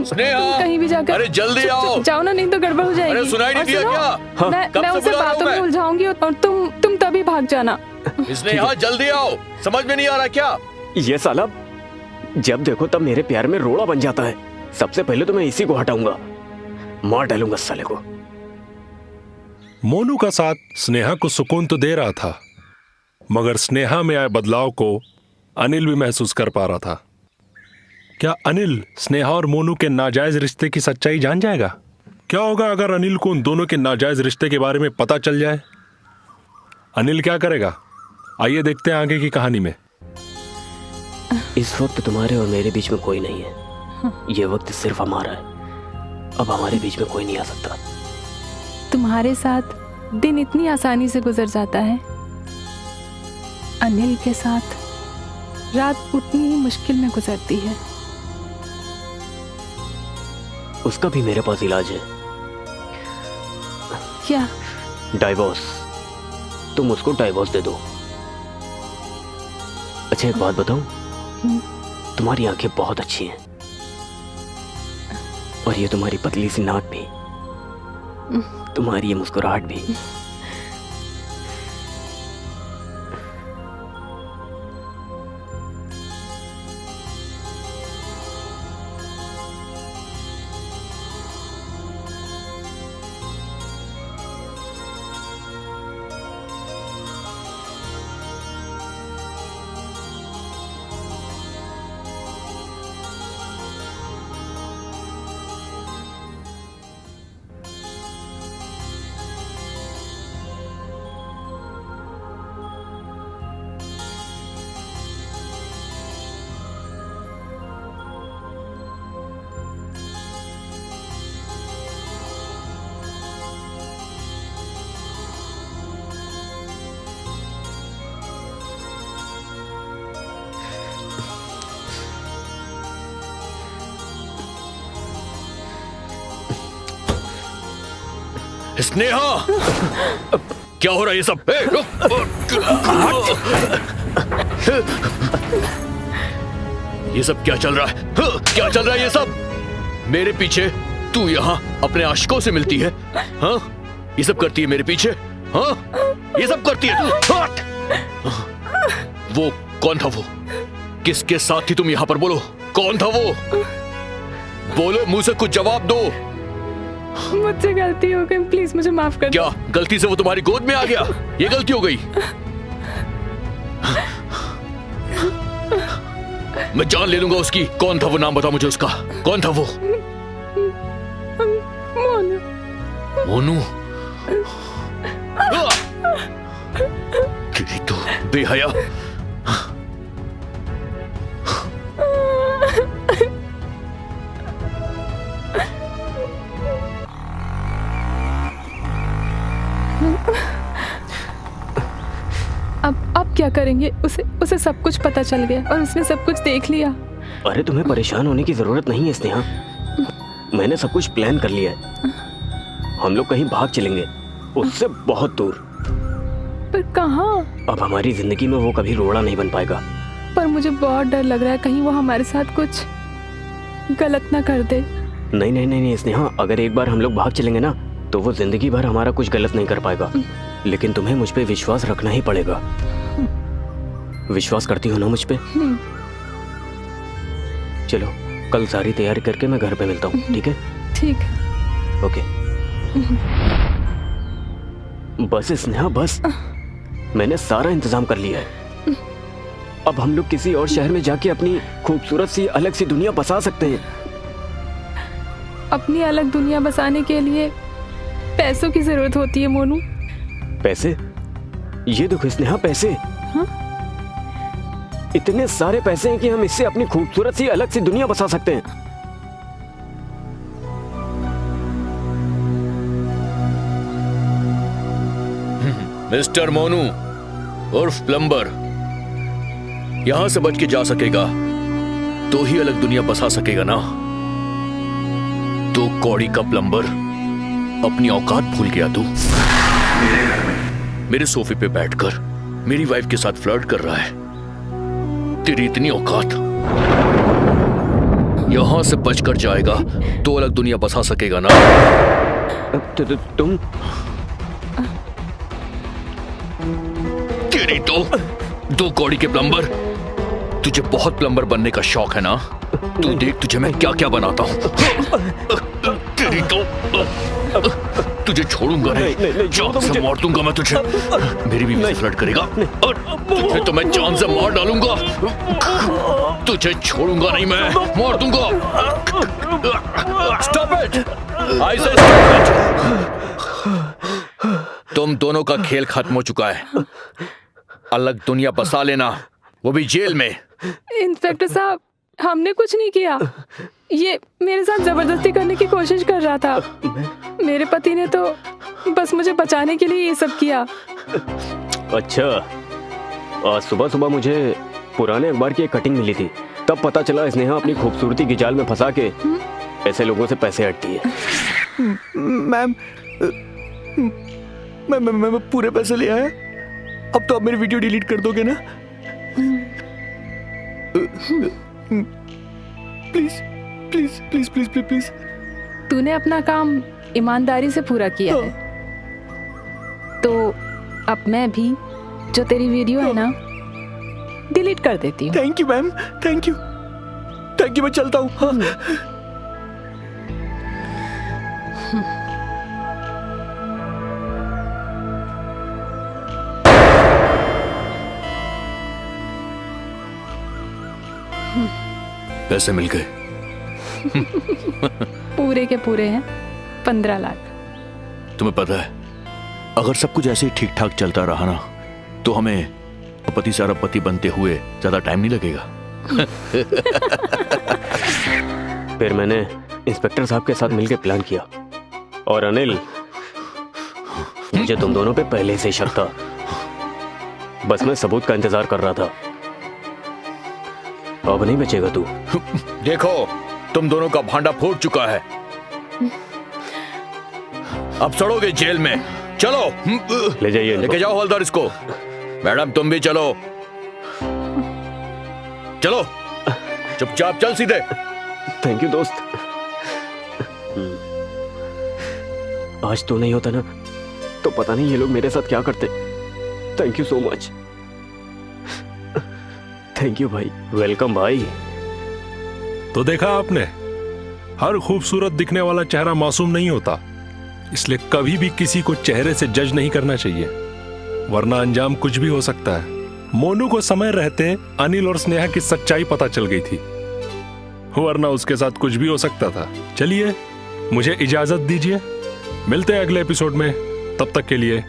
स्नेहा, कहीं भी जाकर अरे जल्दी आओ। जाओ ना, नहीं तो गड़बड़ हो जाएगी। अरे सुनाई नहीं और दिया सुनो, क्या? मैं से उसे बुला रहा बातों हूं में मैं? उलझाऊंगी और तुम तभी भाग जाना। स्नेहा जल्दी आओ, समझ में नहीं आ रहा क्या? ये साला जब देखो तब मेरे प्यार में रोड़ा बन जाता है। सबसे पहले तो मैं इसी को हटाऊंगा, मार डालूंगा साले को। मोनू का साथ स्नेहा को सुकून तो दे रहा था, मगर स्नेहा में आए बदलाव को अनिल भी महसूस कर पा रहा था। क्या अनिल स्नेहा और मोनू के नाजायज रिश्ते की सच्चाई जान जाएगा? क्या होगा अगर अनिल को उन दोनों के नाजायज रिश्ते के बारे में पता चल जाए? अनिल क्या करेगा? आइए देखते हैं आगे की कहानी में। इस वक्त तुम्हारे और मेरे बीच में कोई नहीं है। ये वक्त सिर्फ हमारा है। अब हमारे बीच में कोई नहीं आ सकता। तुम्हारे साथ दिन इतनी आसानी से गुजर जाता है, अनिल के साथ रात उतनी ही मुश्किल में गुजरती है। उसका भी मेरे पास इलाज है। क्या? डाइवोर्स। तुम उसको डाइवोर्स दे दो। अच्छा एक बात बताऊं, तुम्हारी आंखें बहुत अच्छी हैं और ये तुम्हारी पतली सी नाक भी, तुम्हारी ये मुस्कुराहट भी। स्नेहा, क्या हो रहा है ये सब? ये सब क्या चल रहा है? क्या चल रहा है ये सब? मेरे पीछे तू यहाँ अपने आशिकों से मिलती है? हाँ, ये सब करती है मेरे पीछे? हाँ, ये सब करती है तू? वो कौन था? वो किसके साथ थी तुम? यहाँ पर बोलो, कौन था वो? बोलो, मुंह से कुछ जवाब दो। मुझसे गलती हो गई, प्लीज मुझे माफ कर दो। क्या गलती से वो तुम्हारी गोद में आ गया? ये गलती हो गई? मैं जान ले लूंगा उसकी। कौन था वो? नाम बताओ मुझे उसका। कौन था वो? मोनू। मोनू? तेरी तो बेहया। अब क्या करेंगे? उसे सब कुछ पता चल गया और उसने सब कुछ देख लिया। अरे तुम्हें परेशान होने की जरूरत नहीं है स्नेहा, मैंने सब कुछ प्लान कर लिया है। हम लोग कहीं भाग चलेंगे, उससे बहुत दूर। पर कहाँ? अब हमारी जिंदगी में वो कभी रोड़ा नहीं बन पाएगा। पर मुझे बहुत डर लग रहा है, कहीं वो हमारे साथ कुछ गलत ना कर दे। नहीं नहीं नहीं नहीं स्नेहा, अगर एक बार हम लोग भाग चलेंगे ना तो वो जिंदगी भर हमारा कुछ गलत नहीं कर पाएगा। लेकिन तुम्हें मुझ पे विश्वास रखना ही पड़ेगा। विश्वास करती हो ना मुझ पे? चलो कल सारी तैयारी करके मैं घर पे मिलता हूँ, ठीक है? ठीक। ओके। बस स्नेहा बस, मैंने सारा इंतजाम कर लिया है। अब हम लोग किसी और शहर में जाके अपनी खूबसूरत सी अलग सी दुनिया बसा सकते हैं। अपनी अलग दुनिया बसाने के लिए पैसों की जरूरत होती है मोनू। पैसे? ये देखो स्नेहा, पैसे। हाँ? इतने सारे पैसे हैं कि हम इससे अपनी खूबसूरत सी अलग सी दुनिया बसा सकते हैं। मिस्टर मोनू उर्फ प्लम्बर, यहां से बच के जा सकेगा तो ही अलग दुनिया बसा सकेगा ना। तो कौड़ी का प्लम्बर, अपनी औकात भूल गया तू। मेरे सोफे पे बैठकर मेरी वाइफ के साथ फ्लर्ट कर रहा है। तेरी इतनी औकात, यहाँ से बचकर जाएगा तो अलग दुनिया बसा सकेगा ना। तुम तेरी तो दो कौड़ी के प्लम्बर। तुझे बहुत प्लम्बर बनने का शौक है ना? तू देख तुझे मैं क्या क्या बनाता हूँ। तेरी तो तुझे छोड़ूंगा नहीं, जान से मार दूंगा मैं तुझे। मेरी बीवी से फ्लर्ट करेगा और तुझे तो मैं जान से मार डालूंगा। तुझे छोड़ूंगा नहीं मैं, मार दूंगा। स्टॉप इट, आई से स्टॉप इट। तुम दोनों का खेल खत्म हो चुका है। अलग दुनिया बसा लेना, वो भी जेल में। इंस्पेक्टर साहब, हमने कुछ नहीं किया। ये मेरे साथ जबरदस्ती करने की कोशिश कर रहा था। मेरे पति ने तो बस मुझे बचाने के लिए ये सब किया। अच्छा, आज सुबह सुबह मुझे पुराने अखबार की एक कटिंग मिली थी, तब पता चला स्नेहा अपनी खूबसूरती की जाल में फंसा के ऐसे लोगों से पैसे हटती है। मैम, मैं पूरे पैसे ले आया। अब तो आप मेरी वीडियो डिलीट कर दोगे ना? Please please please please please please. तूने अपना काम ईमानदारी से पूरा किया है, तो अब मैं भी जो तेरी वीडियो है ना डिलीट कर देती हूँ। Thank you ma'am, thank you, thank you. मैं चलता हूँ। हाँ। पैसे मिल गए। पूरे के पूरे हैं 15 लाख। तुम्हें पता है, अगर सब कुछ ऐसे ही ठीक ठाक चलता रहा ना तो हमें पति से अरबपति बनते हुए ज्यादा टाइम नहीं लगेगा। फिर मैंने इंस्पेक्टर साहब के साथ मिलकर प्लान किया, और अनिल, मुझे तुम दोनों पे पहले से शक था। बस मैं सबूत का इंतजार कर रहा था। अब नहीं बचेगा तू। देखो, तुम दोनों का भांडा फूट चुका है। अब सड़ोगे जेल में। चलो, ले जाइए लेके जाओ हवलदार इसको। मैडम तुम भी चलो। चलो, चुपचाप चल सीधे। थैंक यू दोस्त। आज तो नहीं होता ना तो पता नहीं ये लोग मेरे साथ क्या करते। Thank you so much. Thank you भाई। वेलकम भाई। तो देखा आपने, हर खूबसूरत दिखने वाला चेहरा मासूम नहीं होता, इसलिए कभी भी किसी को चेहरे से जज नहीं करना चाहिए, वरना अंजाम कुछ भी हो सकता है। मोनू को समय रहते अनिल और स्नेहा की सच्चाई पता चल गई थी, वरना उसके साथ कुछ भी हो सकता था। चलिए, मुझे इजाजत दीजिए, मिलते हैं अगले एपिसोड में। तब तक के लिए